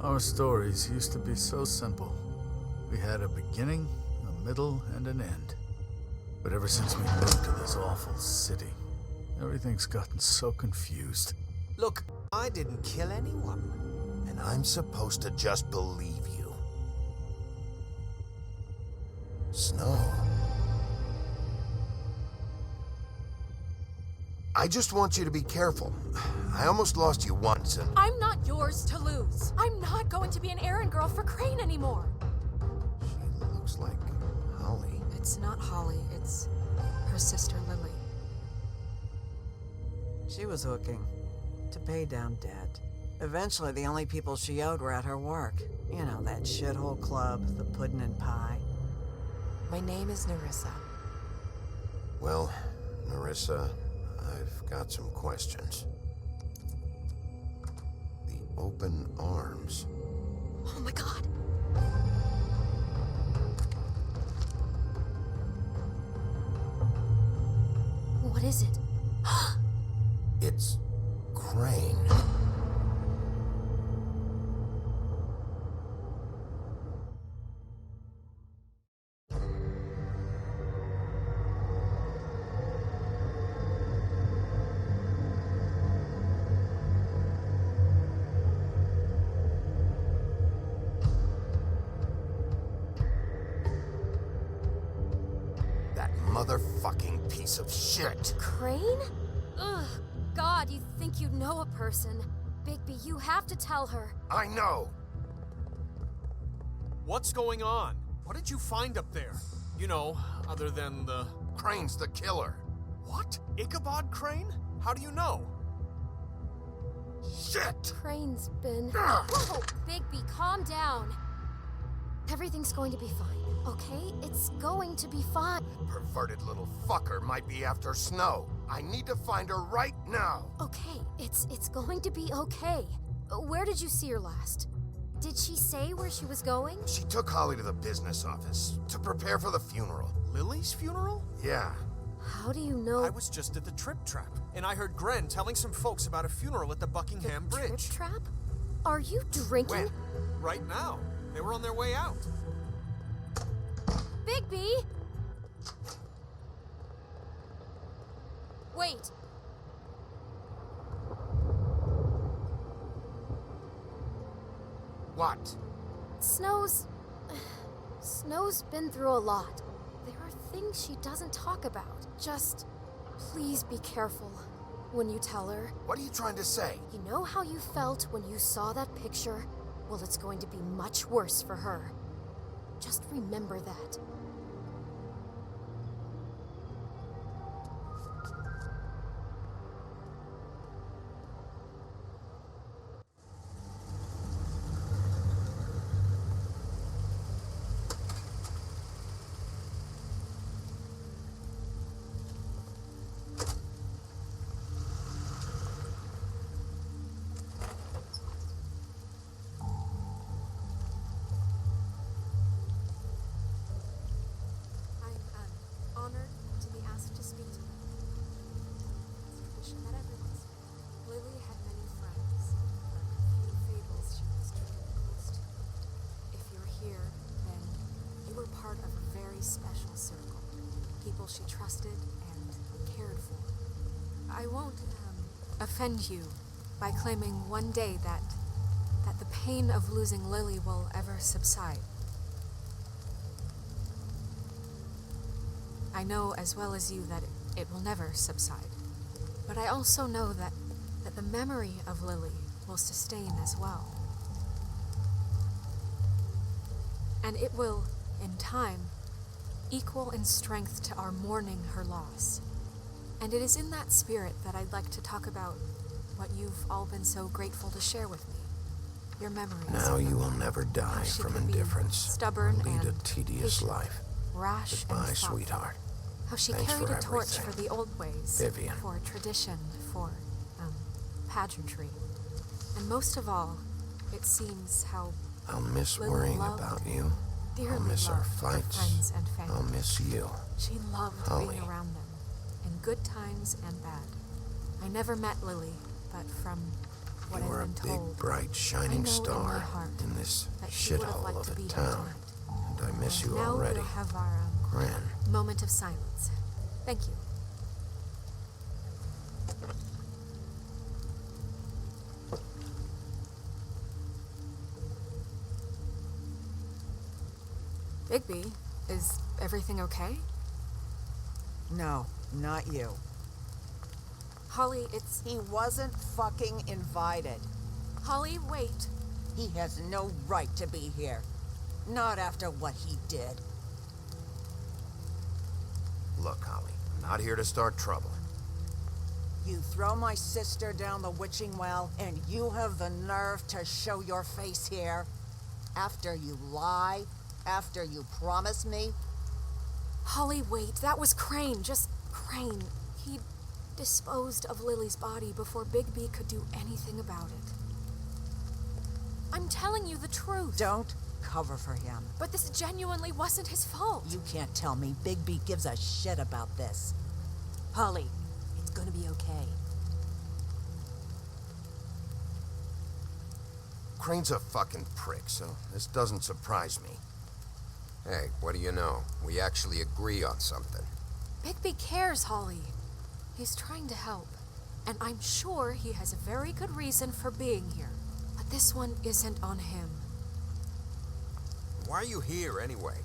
Our stories used to be so simple. We had a beginning, a middle, and an end. But ever since we moved to this awful city, everything's gotten so confused. Look, I didn't kill anyone. And I'm supposed to just believe you. Snow. I just want you to be careful. I almost lost you once and... I'm not yours to lose. I'm not going to be an errand girl for Crane anymore. She looks like Holly. It's not Holly, it's her sister Lily. She was hooking to pay down debt. Eventually, the only people she owed were at her work. You know, that shithole club, the Puddin' and Pie. My name is Nerissa. Well, Nerissa, I've got some questions. The open arms. Oh my god. What is it? It's Crane. That motherfucking piece of shit. Crane? Ugh. God, you think you know a person. Bigby, you have to tell her. I know. What's going on? What did you find up there? You know, other than the... Crane's the killer. What? Ichabod Crane? How do you know? Shit! Crane's been... Ugh. Whoa! Bigby, calm down. Everything's going to be fine, okay? It's going to be fine. Perverted little fucker might be after Snow. I need to find her right now. Okay, it's going to be okay. Where did you see her last? Did she say where she was going? She took Holly to the business office to prepare for the funeral. Lily's funeral? Yeah. How do you know? I was just at the Trip Trap, and I heard Gren telling some folks about a funeral at the Buckingham Trip Bridge. Trap? Are you drinking? When? Right now. They were on their way out. Bigby! Wait. What? Snow's been through a lot. There are things she doesn't talk about. Just please be careful when you tell her. What are you trying to say? You know how you felt when you saw that picture? Well, it's going to be much worse for her. Just remember that. Honored to be asked to speak to you. It's tradition that everyone speaks. Lily had many friends, but few fables she was truly close to. If you're here, then you were part of a very special circle. People she trusted and cared for. I won't offend you by claiming one day that the pain of losing Lily will ever subside. I know as well as you that it will never subside. But I also know that the memory of Lily will sustain as well. And it will, in time, equal in strength to our mourning her loss. And it is in that spirit that I'd like to talk about what you've all been so grateful to share with me. Your memories. Now you will never die She from could be indifference. stubborn Lead a and tedious patient, life. rash Goodbye, and thoughtful. sweetheart. How she Thanks carried for a torch everything. for the old ways. Vivian. For tradition, for, pageantry. And most of all, it seems how I'll miss Lily worrying loved, about you. dearly I'll miss our loved her fights. friends and family. I'll miss you. She loved Holly. being around them, in good times and bad. I never met Lily, but from what You I've were a been big, told. bright, I shining know in my star heart in this that she would have shithole liked of to a be here town. tonight. And I miss you Now already. we'll have our Gran, moment of silence. Thank you. Bigby, is everything okay? No, not you. Holly, it's... He wasn't fucking invited. Holly, wait. He has no right to be here. Not after what he did. look, Holly, I'm not here to start trouble. You throw my sister down the witching well, and you have the nerve to show your face here? After you lie? After you promise me? Holly, wait. That was Crane. Just Crane. He disposed of Lily's body before Bigby could do anything about it. I'm telling you the truth. Don't cover for him. But this genuinely wasn't his fault. You can't tell me Bigby gives a shit about this. Holly, it's gonna be okay. Crane's a fucking prick, so this doesn't surprise me. Hey, what do you know? We actually agree on something. Bigby cares, Holly. He's trying to help. And I'm sure he has a very good reason for being here. But this one isn't on him. Why are you here anyway?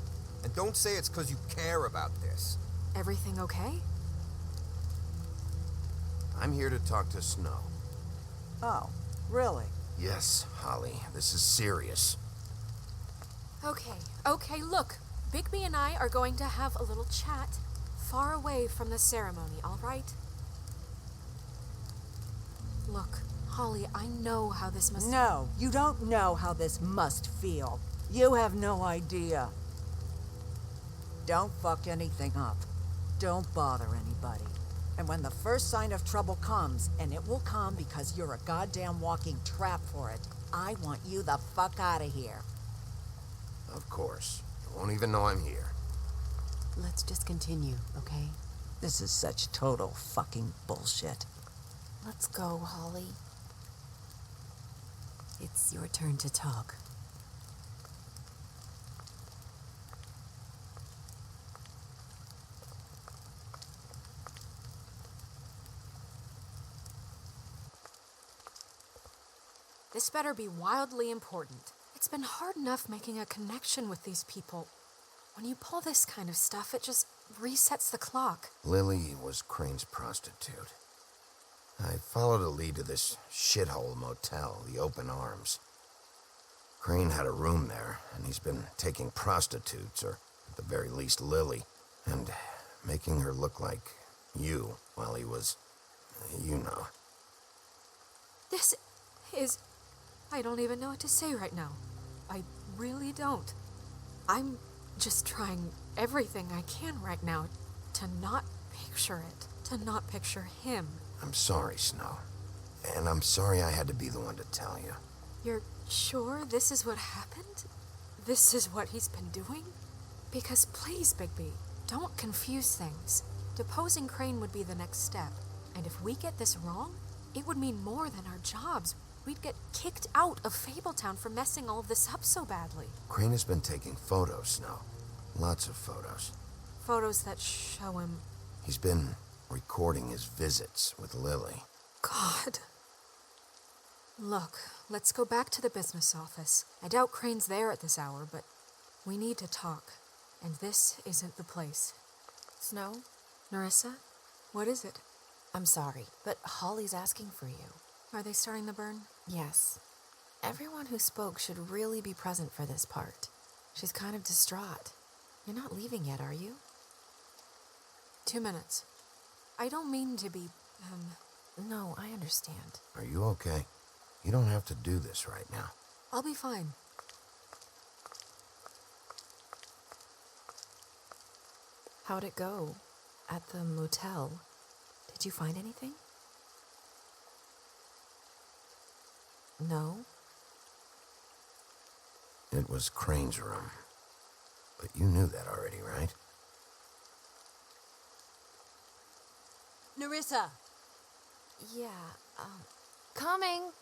And don't say it's because you care about this. Everything okay? I'm here to talk to Snow. Oh, really? Yes, Holly, this is serious. Okay, look. Bigby and I are going to have a little chat far away from the ceremony, all right? Look, Holly, I know how this must... No, you don't know how this must feel. You have no idea. Don't fuck anything up. Don't bother anybody. And when the first sign of trouble comes, and it will come because you're a goddamn walking trap for it, I want you the fuck out of here. Of course. You won't even know I'm here. Let's just continue, okay? This is such total fucking bullshit. Let's go, Holly. It's your turn to talk. This better be wildly important. It's been hard enough making a connection with these people. When you pull this kind of stuff, it just resets the clock. Lily was Crane's prostitute. I followed a lead to this shithole motel, the Open Arms. Crane had a room there, and he's been taking prostitutes, or at the very least Lily, and making her look like you while he was, you know. This is... I don't even know what to say right now. I really don't. I'm just trying everything I can right now to not picture it, to not picture him. I'm sorry, Snow. And I'm sorry I had to be the one to tell you. You're sure this is what happened? This is what he's been doing? Because please, Bigby, don't confuse things. Deposing Crane would be the next step. And if we get this wrong, it would mean more than our jobs. We'd get kicked out of Fabletown for messing all of this up so badly. Crane has been taking photos, Snow. Lots of photos. Photos that show him... He's been recording his visits with Lily. God. Look, let's go back to the business office. I doubt Crane's there at this hour, but we need to talk. And this isn't the place. Snow, Nerissa? What is it? I'm sorry, but Holly's asking for you. Are they starting the burn? Yes. Everyone who spoke should really be present for this part. She's kind of distraught. You're not leaving yet, are you? 2 minutes. I don't mean to be, No, I understand. Are you okay? You don't have to do this right now. I'll be fine. How'd it go? At the motel? Did you find anything? No? It was Crane's room. But you knew that already, right? Nerissa! Yeah, coming!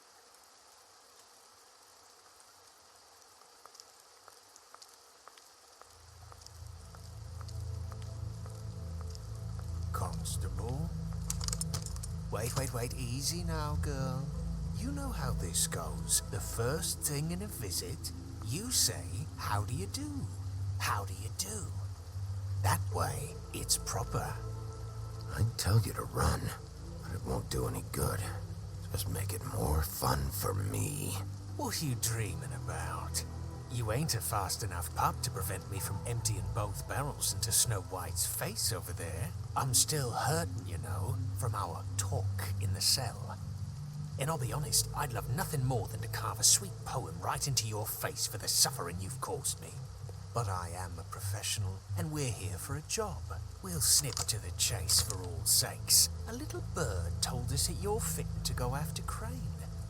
Constable. Wait. Easy now, girl. You know how this goes. The first thing in a visit, you say, how do you do? How do you do? That way, it's proper. I'd tell you to run, but it won't do any good. Just make it more fun for me. What are you dreaming about? You ain't a fast enough pup to prevent me from emptying both barrels into Snow White's face over there. I'm still hurting, you know, from our talk in the cell. And I'll be honest, I'd love nothing more than to carve a sweet poem right into your face for the suffering you've caused me. But I am a professional, and we're here for a job. We'll snip to the chase for all sakes. A little bird told us that you're fitting to go after Crane.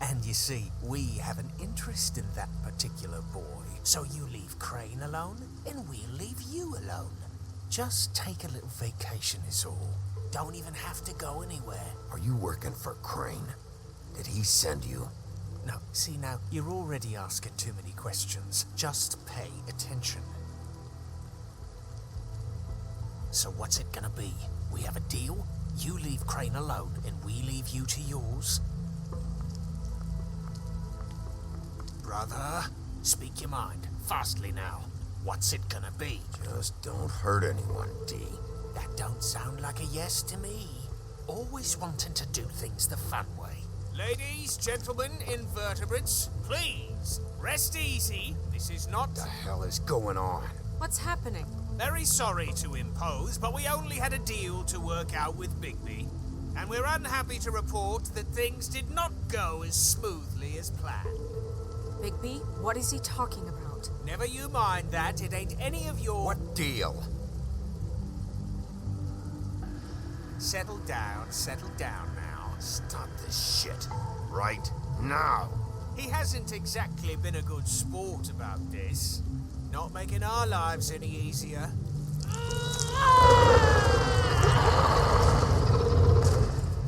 And you see, we have an interest in that particular boy. So you leave Crane alone, and we'll leave you alone. Just take a little vacation is all. Don't even have to go anywhere. Are you working for Crane? Did he send you? No, see now, you're already asking too many questions. Just pay attention. So what's it gonna be? We have a deal? You leave Crane alone, and we leave you to yours? Brother, speak your mind, fastly now. What's it gonna be? Just don't hurt anyone, D. That don't sound like a yes to me. Always wanting to do things the fun way. Ladies, gentlemen, invertebrates, please, rest easy. This is not... What the hell is going on? What's happening? Very sorry to impose, but we only had a deal to work out with Bigby. And we're unhappy to report that things did not go as smoothly as planned. Bigby, what is he talking about? Never you mind that, it ain't any of your... What deal? Settle down now. Stop this shit. Right now. He hasn't exactly been a good sport about this. Not making our lives any easier.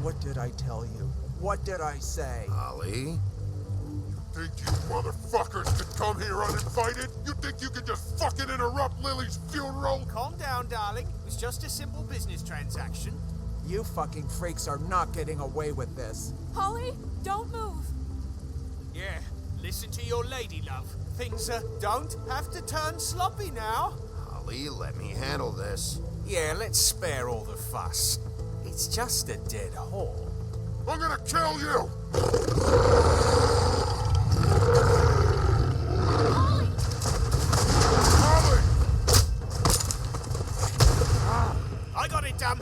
What did I tell you? What did I say? Ollie? Think you motherfuckers could come here uninvited? You think you could just fucking interrupt Lily's funeral? Calm down, darling. It was just a simple business transaction. You fucking freaks are not getting away with this. Holly, don't move. Yeah, listen to your lady, love. Things don't have to turn sloppy now. Ollie, let me handle this. Yeah, let's spare all the fuss. It's just a dead hole. I'm gonna kill you! Holly! Ollie! I got it, damn.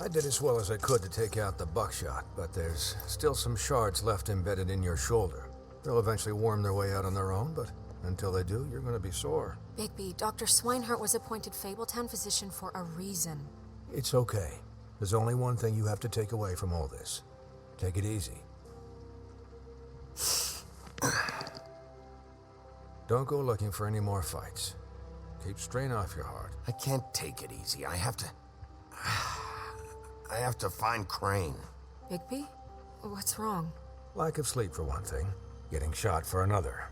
I did as well as I could to take out the buckshot, but there's still some shards left embedded in your shoulder. They'll eventually worm their way out on their own, but until they do, you're going to be sore. Bigby, Dr. Swinehart was appointed Fabletown physician for a reason. It's okay. There's only one thing you have to take away from all this. Take it easy. Don't go looking for any more fights. Keep strain off your heart. I can't take it easy. I have to find Crane. Bigby? What's wrong? Lack of sleep for one thing. Getting shot for another.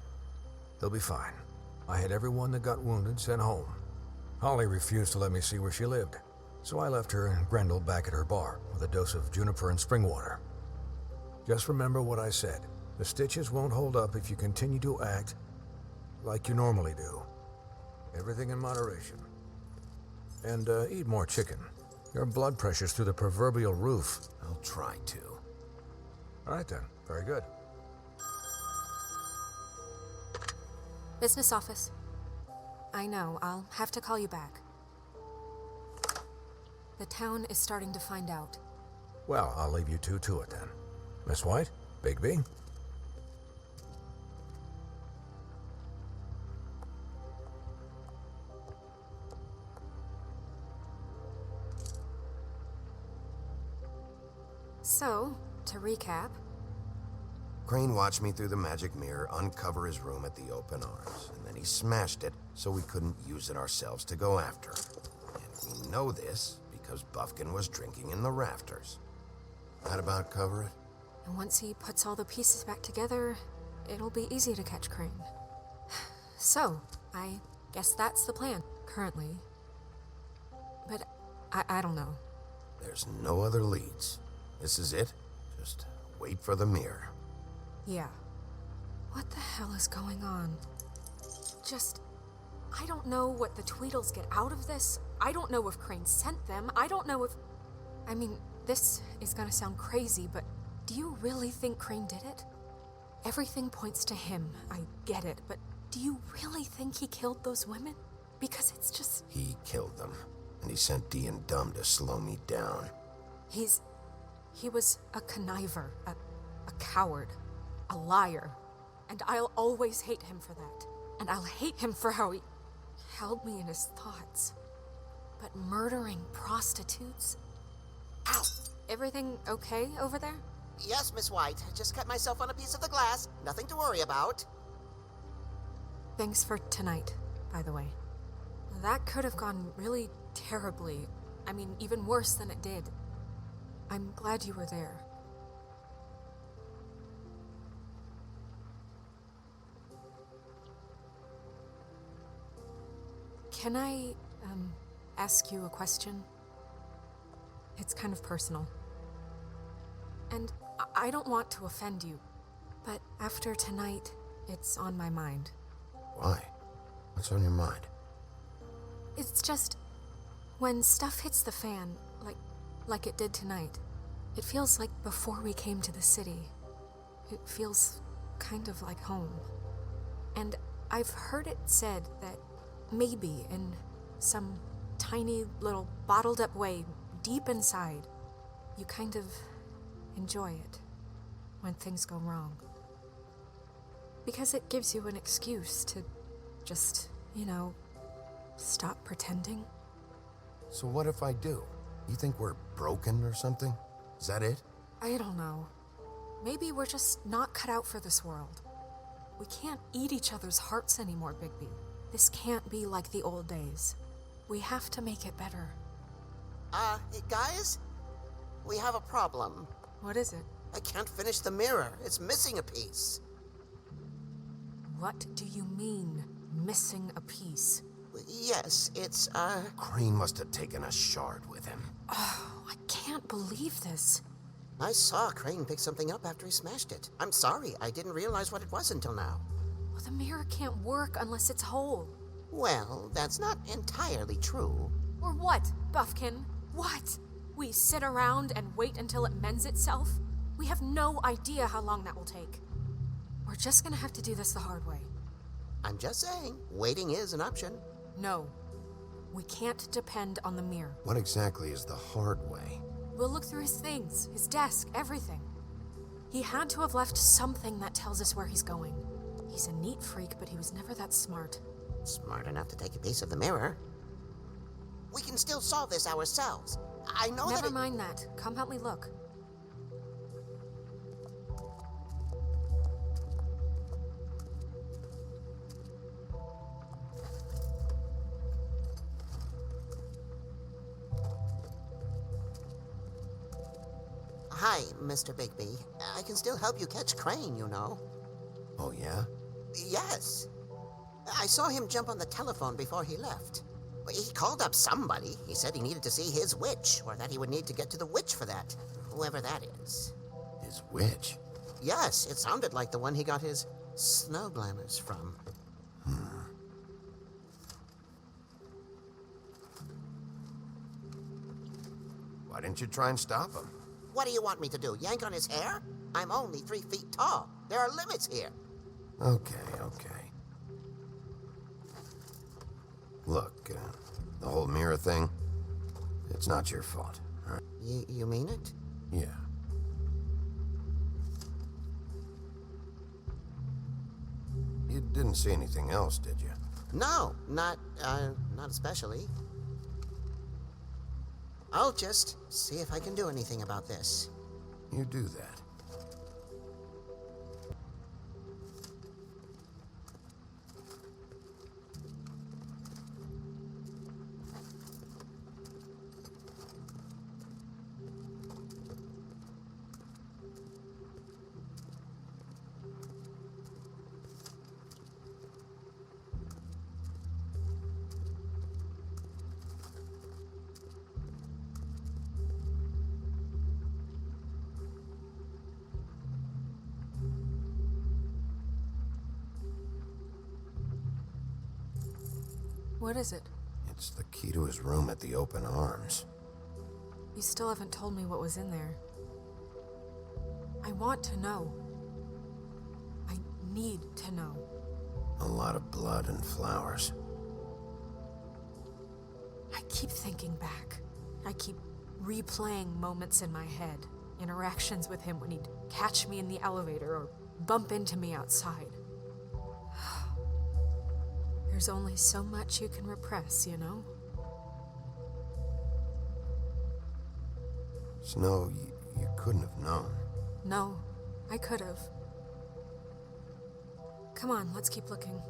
He'll be fine. I had everyone that got wounded sent home. Holly refused to let me see where she lived, so I left her and Grendel back at her bar with a dose of juniper and spring water. Just remember what I said. The stitches won't hold up if you continue to act like you normally do. Everything in moderation. And eat more chicken. Your blood pressure's through the proverbial roof. I'll try to. All right then. Very good. Business office. I know, I'll have to call you back. The town is starting to find out. Well, I'll leave you two to it then. Miss White? Bigby? So, to recap, Crane watched me through the magic mirror uncover his room at the open arms, and then he smashed it so we couldn't use it ourselves to go after him. And we know this because Buffkin was drinking in the rafters. That about cover it? and once he puts all the pieces back together, it'll be easy to catch Crane. So, I guess that's the plan, currently. But I don't know. There's no other leads. This is it. Just wait for the mirror. Yeah. What the hell is going on? I don't know what the Tweedles get out of this. I don't know if Crane sent them. I don't know if... I mean, this is gonna sound crazy, but do you really think Crane did it? Everything points to him. I get it, but do you really think he killed those women? Because it's just... He killed them, and he sent Dee and Dumb to slow me down. He was a conniver, a coward, a liar. And I'll always hate him for that. And I'll hate him for how he held me in his thoughts. But murdering prostitutes? Ow! Everything okay over there? Yes, Miss White. Just cut myself on a piece of the glass. Nothing to worry about. Thanks for tonight, by the way. That could have gone really terribly. I mean, even worse than it did. I'm glad you were there. Can I, ask you a question? It's kind of personal. And I don't want to offend you, but after tonight, it's on my mind. Why? What's on your mind? It's just, when stuff hits the fan, like it did tonight, it feels like before we came to the city. It feels kind of like home. And I've heard it said that maybe in some tiny little bottled up way deep inside, you kind of enjoy it when things go wrong. Because it gives you an excuse to just, stop pretending. So what if I do? You think we're broken or something? Is that it? I don't know. Maybe we're just not cut out for this world. We can't eat each other's hearts anymore, Bigby. This can't be like the old days. We have to make it better. Guys? We have a problem. What is it? I can't finish the mirror. It's missing a piece. What do you mean, missing a piece? Yes, it's, Crane must have taken a shard with him. Oh, I can't believe this. I saw Crane pick something up after he smashed it. I'm sorry, I didn't realize what it was until now. Well, the mirror can't work unless it's whole. Well, that's not entirely true. Or what, Buffkin? What? We sit around and wait until it mends itself? We have no idea how long that will take. We're just gonna have to do this the hard way. I'm just saying, waiting is an option. No. We can't depend on the mirror. What exactly is the hard way? We'll look through his things, his desk, everything. He had to have left something that tells us where he's going. He's a neat freak, but he was never that smart. Smart enough to take a piece of the mirror. We can still solve this ourselves. I know that Never mind that. Come help me look. Hi, Mr. Bigby. I can still help you catch Crane, you know. Oh, yeah? Yes. I saw him jump on the telephone before he left. He called up somebody. He said he needed to see his witch, or that he would need to get to the witch for that. Whoever that is. His witch? Yes, it sounded like the one he got his snow glamours from. Why didn't you try and stop him? What do you want me to do, yank on his hair? I'm only 3 feet tall. There are limits here. Okay. Look, the whole mirror thing, it's not your fault, all right? You mean it? Yeah. You didn't see anything else, did you? No, not especially. I'll just see if I can do anything about this. You do that. What is it? It's the key to his room at the Open Arms. You still haven't told me what was in there. I want to know. I need to know. A lot of blood and flowers. I keep thinking back. I keep replaying moments in my head. Interactions with him when he'd catch me in the elevator or bump into me outside. There's only so much you can repress, you know? Snow, you couldn't have known. No, I could have. Come on, let's keep looking.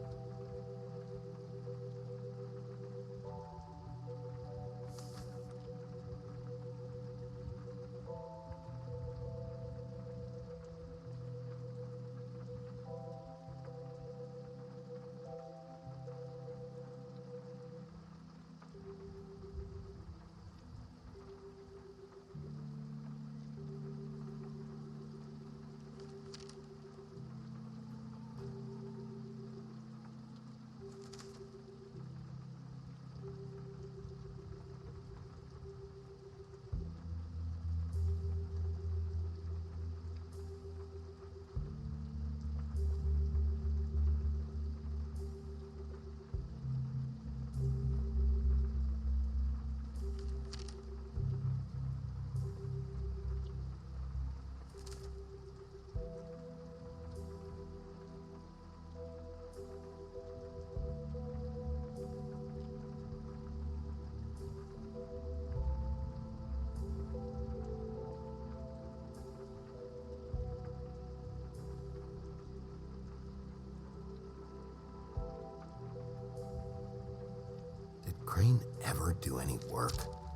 Crane ever do any work?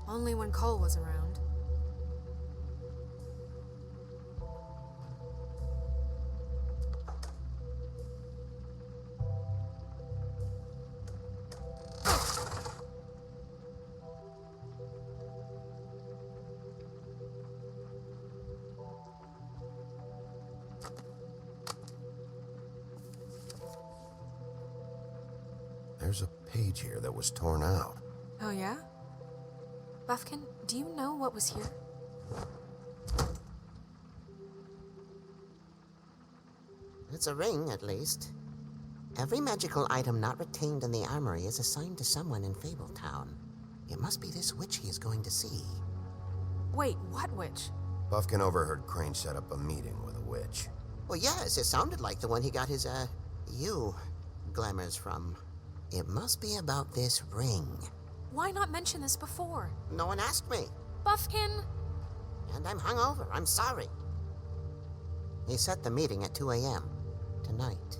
Only when Cole was around. There's a page here that was torn out. Oh, yeah? Buffkin, do you know what was here? It's a ring, at least. Every magical item not retained in the armory is assigned to someone in Fabletown. It must be this witch he is going to see. Wait, what witch? Buffkin overheard Crane set up a meeting with a witch. Well, yes, it sounded like the one he got his, glamours from. It must be about this ring. Why not mention this before? No one asked me. Buffkin! And I'm hungover. I'm sorry. He set the meeting at 2 a.m. tonight.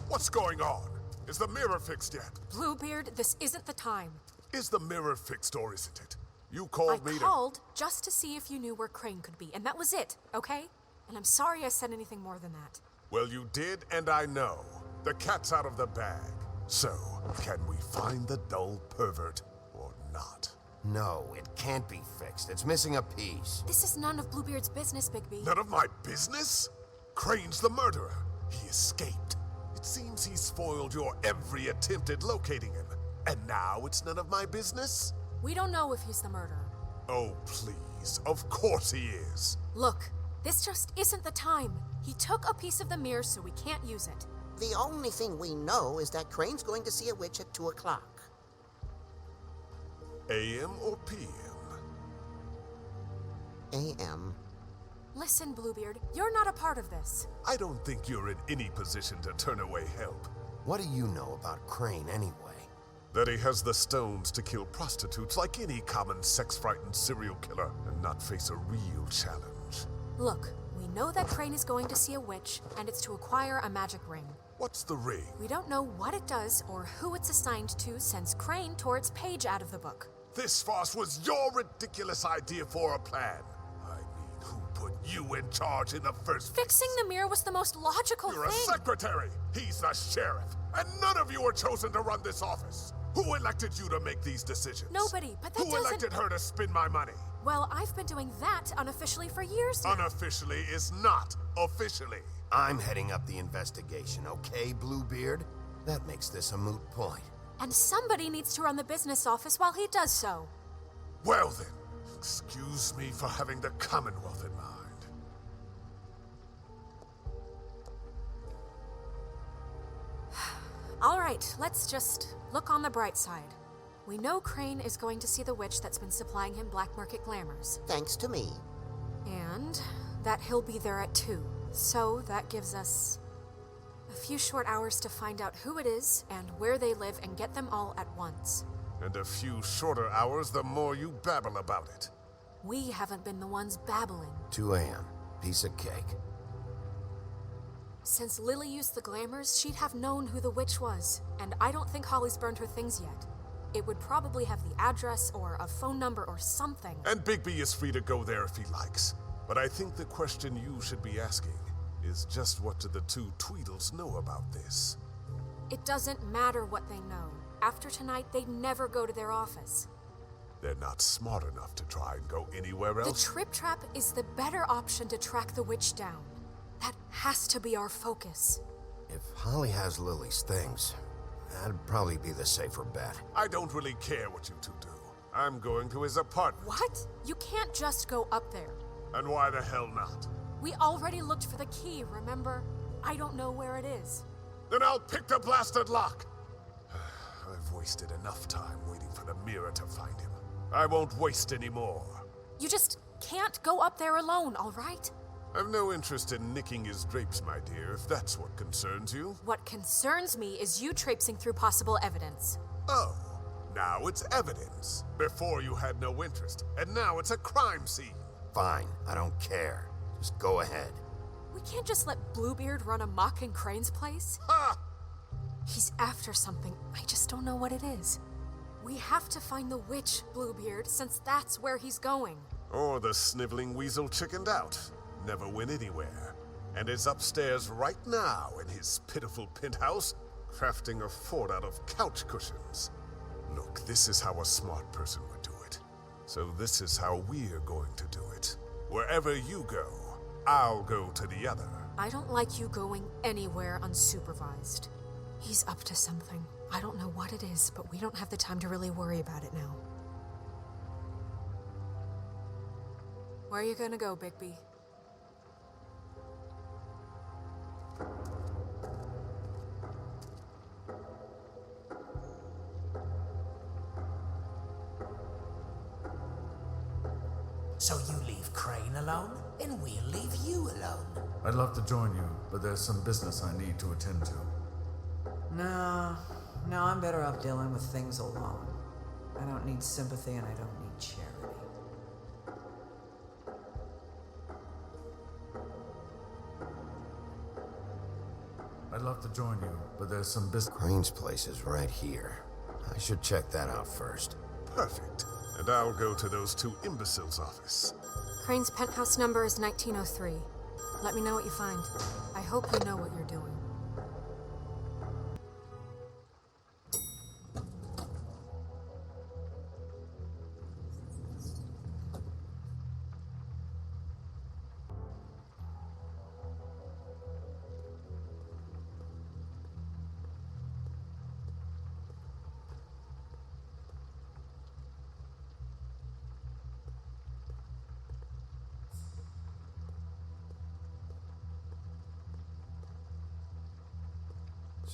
What's going on? Is the mirror fixed yet? Bluebeard, this isn't the time. Is the mirror fixed or isn't it? You called me I called just to see if you knew where Crane could be, and that was it, okay? And I'm sorry I said anything more than that. Well, you did, and I know. The cat's out of the bag. So, can we find the dull pervert or not? No, it can't be fixed. It's missing a piece. This is none of Bluebeard's business, Bigby. None of my business? Crane's the murderer. He escaped. It seems he spoiled your every attempt at locating him. And now it's none of my business? We don't know if he's the murderer. Oh, please. Of course he is. Look, this just isn't the time. He took a piece of the mirror, so we can't use it. The only thing we know is that Crane's going to see a witch at 2 o'clock. AM or PM? A.M. Listen, Bluebeard, you're not a part of this. I don't think you're in any position to turn away help. What do you know about Crane anyway? That he has the stones to kill prostitutes like any common sex-frightened serial killer and not face a real challenge. Look, we know that Crane is going to see a witch, and it's to acquire a magic ring. What's the ring? We don't know what it does or who it's assigned to since Crane tore its page out of the book. This farce was your ridiculous idea for a plan. I mean, who put you in charge in the first place? Fixing the mirror was the most logical You're thing. a secretary. He's the sheriff. And none of you were chosen to run this office. Who elected you to make these decisions? Nobody, but that Who doesn't... elected her to spend my money? Well, I've been doing that unofficially for years now. Unofficially is not officially. I'm heading up the investigation, okay, Bluebeard? That makes this a moot point. And somebody needs to run the business office while he does so. Well then, excuse me for having the Commonwealth in mind. All right, let's just look on the bright side. We know Crane is going to see the witch that's been supplying him black market glamours. Thanks to me. And that he'll be there at 2. So that gives us a few short hours to find out who it is and where they live and get them all at once. And a few shorter hours the more you babble about it. We haven't been the ones babbling. 2 a.m. Piece of cake. Since Lily used the glamours, she'd have known who the witch was, and I don't think Holly's burned her things yet. It would probably have the address or a phone number or something. And Bigby is free to go there if he likes. But I think the question you should be asking is just what do the 2 Tweedles know about this? It doesn't matter what they know. After tonight, they'd never go to their office. They're not smart enough to try and go anywhere else. The Trip Trap is the better option to track the witch down. That has to be our focus. If Holly has Lily's things, that'd probably be the safer bet. I don't really care what you 2 do. I'm going to his apartment. What? You can't just go up there. And why the hell not? We already looked for the key, remember? I don't know where it is. Then I'll pick the blasted lock. I've wasted enough time waiting for the mirror to find him. I won't waste any more. You just can't go up there alone, all right? I've no interest in nicking his drapes, my dear, if that's what concerns you. What concerns me is you traipsing through possible evidence. Oh, now it's evidence. Before you had no interest, and now it's a crime scene. Fine, I don't care. Just go ahead. We can't just let Bluebeard run amok in Crane's place. Ha! He's after something. I just don't know what it is. We have to find the witch, Bluebeard, since that's where he's going. Or the sniveling weasel chickened out. Never went anywhere. And is upstairs right now in his pitiful penthouse, crafting a fort out of couch cushions. Look, this is how a smart person would do it. So this is how we're going to do it. Wherever you go, I'll go to the other. I don't like you going anywhere unsupervised. He's up to something. I don't know what it is, but we don't have the time to really worry about it now. Where are you gonna go, Bigby? So you leave Crane alone, and we'll leave you alone. I'd love to join you, but there's some business I need to attend to. No, I'm better off dealing with things alone. I don't need sympathy and I don't need charity. I'd love to join you, but there's some business. Crane's place is right here. I should check that out first. Perfect. And I'll go to those 2 imbeciles' office. Crane's penthouse number is 1903. Let me know what you find. I hope you know what you're doing.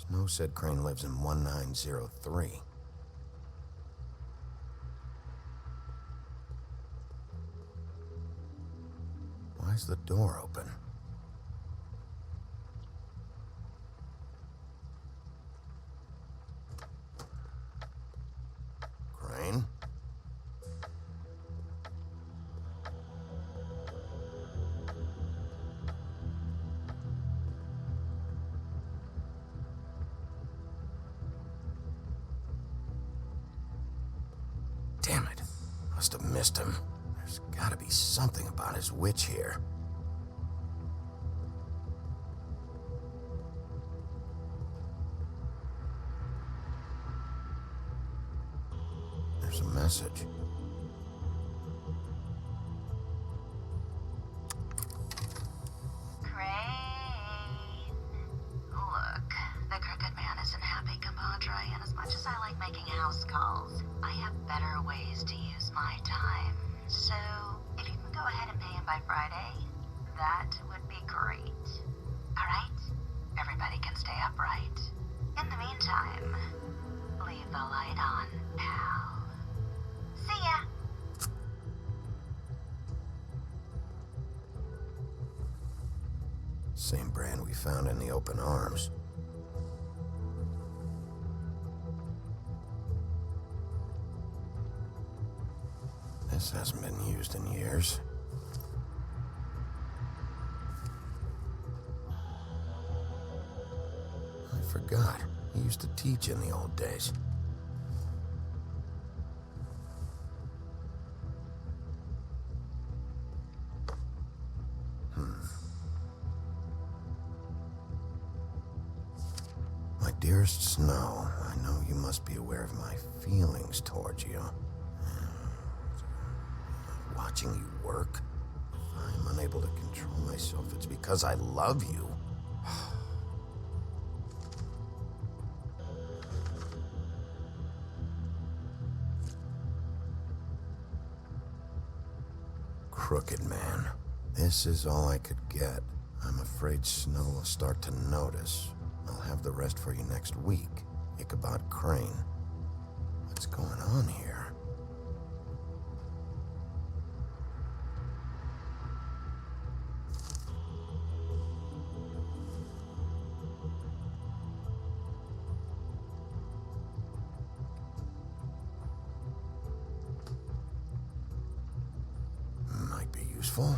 Snow said Crane lives in 1903. Why's the door open? Crane? Damn it. Must have missed him. There's gotta be something about his witch here. There's a message. Crane. Look, the Crooked Man isn't happy, compadre, and as much as I like making house calls, I have better ways to use my time. So, if you can go ahead and pay him by Friday, that would be great. Alright? Everybody can stay upright. In the meantime, leave the light on, pal. See ya! Same brand we found in the open arms. This hasn't been used in years. I forgot. He used to teach in the old days. My dearest Snow, I know you must be aware of my feelings towards you. Watching you work, if I'm unable to control myself, it's because I love you. Crooked Man. This is all I could get. I'm afraid Snow will start to notice. I'll have the rest for you next week. Ichabod Crane. What's going on here? Might be useful.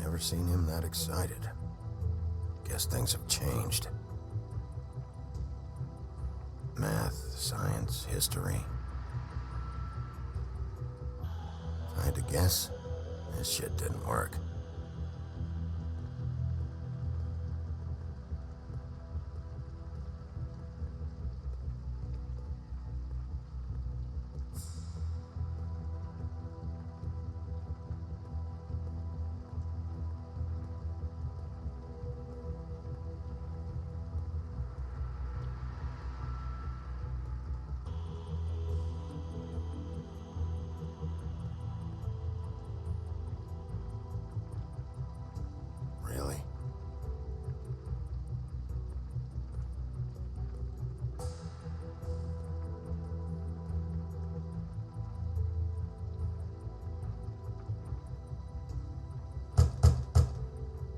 Never seen him that excited. Guess things have changed. Math, science, history. If I had to guess, this shit didn't work. Really?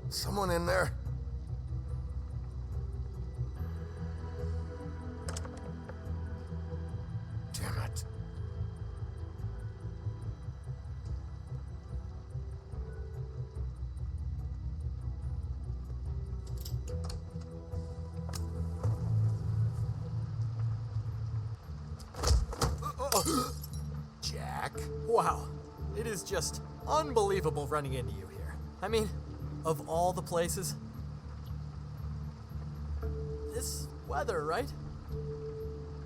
Someone in there? Damn it. Jack? Wow, it is just unbelievable running into you here. I mean, of all the places. This weather, right?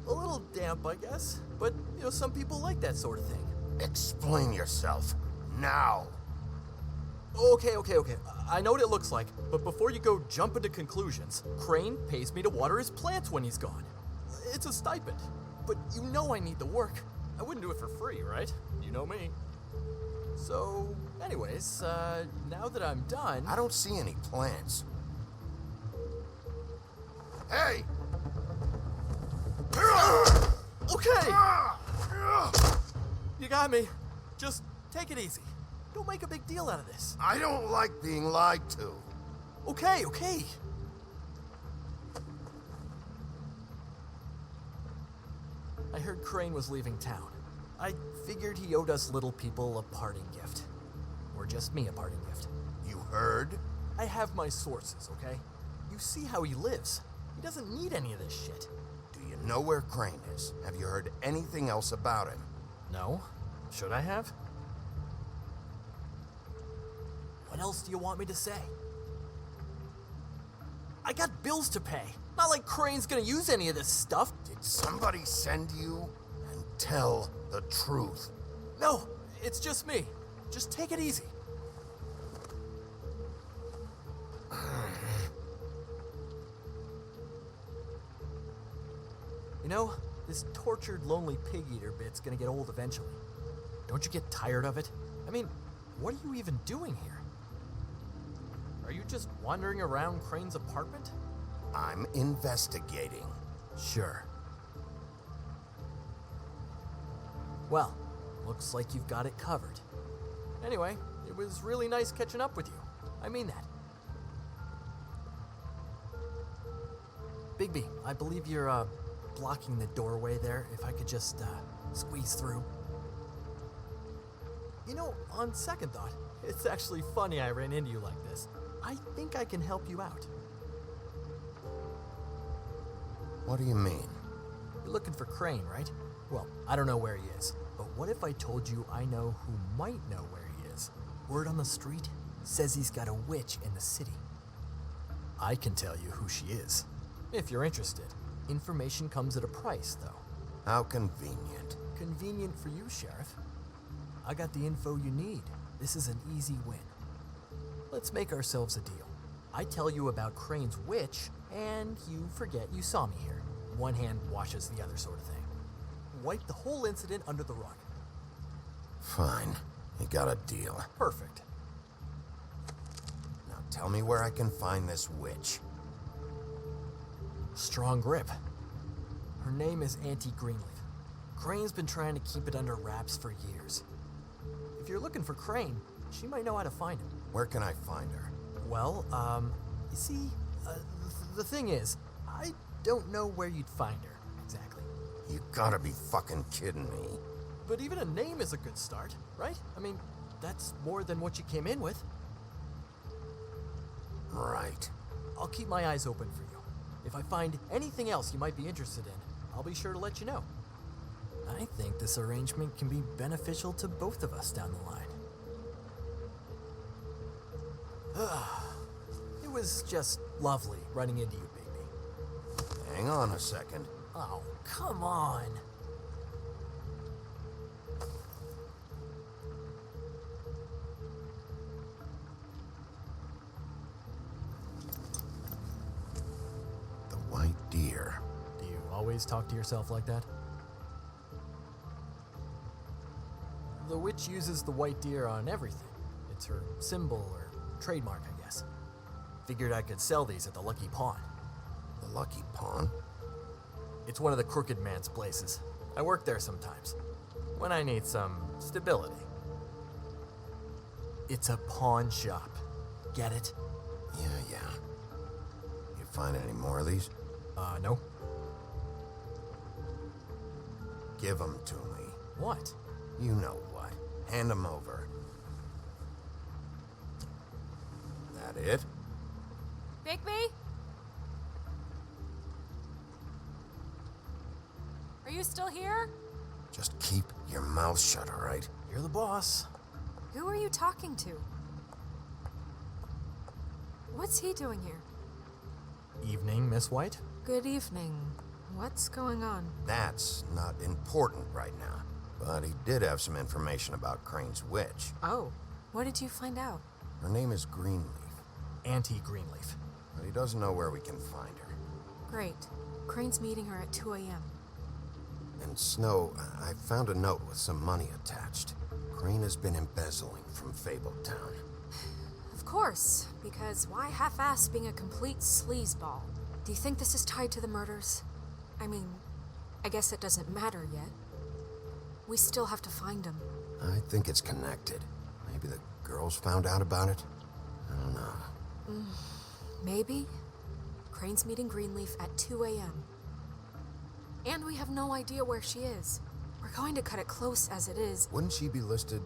a little damp, I guess. But, some people like that sort of thing. Explain yourself. Now. Okay. I know what it looks like, but before you go jumping to conclusions, Crane pays me to water his plants when he's gone. It's a stipend. But I need the work. I wouldn't do it for free, right? You know me. So, anyways, now that I'm done... I don't see any plants. Hey! Okay! You got me. Just take it easy. Don't make a big deal out of this. I don't like being lied to. Okay. I heard Crane was leaving town. I figured he owed us little people a parting gift. Or just me a parting gift. You heard? I have my sources, okay? You see how he lives. He doesn't need any of this shit. Do you know where Crane is? Have you heard anything else about him? No? Should I have? What else do you want me to say? I got bills to pay. Not like Crane's gonna use any of this stuff. Did somebody send you? And tell the truth. No, it's just me. Just take it easy. This tortured, lonely pig-eater bit's gonna get old eventually. Don't you get tired of it? I mean, what are you even doing here? Are you just wandering around Crane's apartment? I'm investigating. Sure. Well, looks like you've got it covered. Anyway, it was really nice catching up with you. I mean that. Bigby, I believe you're, blocking the doorway there. If I could just, squeeze through. On second thought, it's actually funny I ran into you like this. I think I can help you out. What do you mean? You're looking for Crane, right? Well, I don't know where he is, but what if I told you I know who might know where he is? Word on the street says he's got a witch in the city. I can tell you who she is, if you're interested. Information comes at a price, though. How convenient. Convenient for you, Sheriff. I got the info you need. This is an easy win. Let's make ourselves a deal. I tell you about Crane's witch, and you forget you saw me here. One hand washes the other sort of thing. Wipe the whole incident under the rug. Fine. You got a deal. Perfect. Now tell me where I can find this witch. Strong grip. Her name is Auntie Greenleaf. Crane's been trying to keep it under wraps for years. If you're looking for Crane, she might know how to find him. Where can I find her? Well, you see, the thing is, I don't know where you'd find her, exactly. You gotta be fucking kidding me. But even a name is a good start, right? I mean, that's more than what you came in with. Right. I'll keep my eyes open for you. If I find anything else you might be interested in, I'll be sure to let you know. I think this arrangement can be beneficial to both of us down the line. It was just lovely running into you, Bigby. Hang on a second. Oh, come on. The white deer. Do you always talk to yourself like that? The witch uses the white deer on everything. It's her symbol or trademark, I guess. Figured I could sell these at the Lucky Pawn. The Lucky Pawn? It's one of the crooked man's places. I work there sometimes, when I need some stability. It's a pawn shop. Get it? Yeah. You find any more of these? No. Give them to me. What? You know what. Hand them over. That it? Bigby? Are you still here? Just keep your mouth shut, all right? You're the boss. Who are you talking to? What's he doing here? Evening, Miss White. Good evening, What's going on? That's not important right now. But he did have some information about Crane's witch. Oh, what did you find out? Her name is Greenleaf, Auntie Greenleaf. but he doesn't know where we can find her. Great. Crane's meeting her at 2 a.m. And Snow, I found a note with some money attached. Crane has been embezzling from Fabletown. Of course, because why half-ass being a complete sleazeball? Do you think this is tied to the murders? I mean, I guess it doesn't matter yet. We still have to find him. I think it's connected. Maybe the girls found out about it? I don't know. Maybe. Crane's meeting Greenleaf at 2 a.m. And we have no idea where she is. We're going to cut it close as it is. Wouldn't she be listed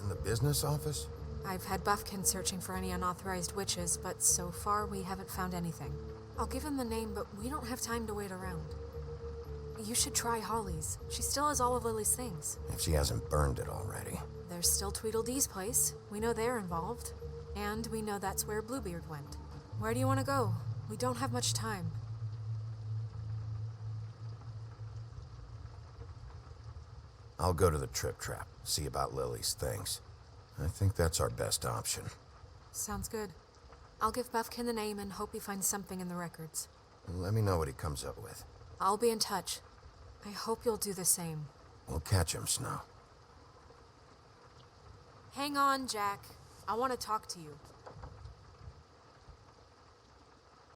in the business office? I've had Buffkin searching for any unauthorized witches, but so far we haven't found anything. I'll give him the name, but we don't have time to wait around. You should try Holly's. She still has all of Lily's things. If she hasn't burned it already. There's still Tweedledee's place. We know they're involved. And we know that's where Bluebeard went. Where do you want to go? We don't have much time. I'll go to the Trip Trap, see about Lily's things. I think that's our best option. Sounds good. I'll give Buffkin the name and hope he finds something in the records. Let me know what he comes up with. I'll be in touch. I hope you'll do the same. We'll catch him, Snow. Hang on, Jack. I want to talk to you.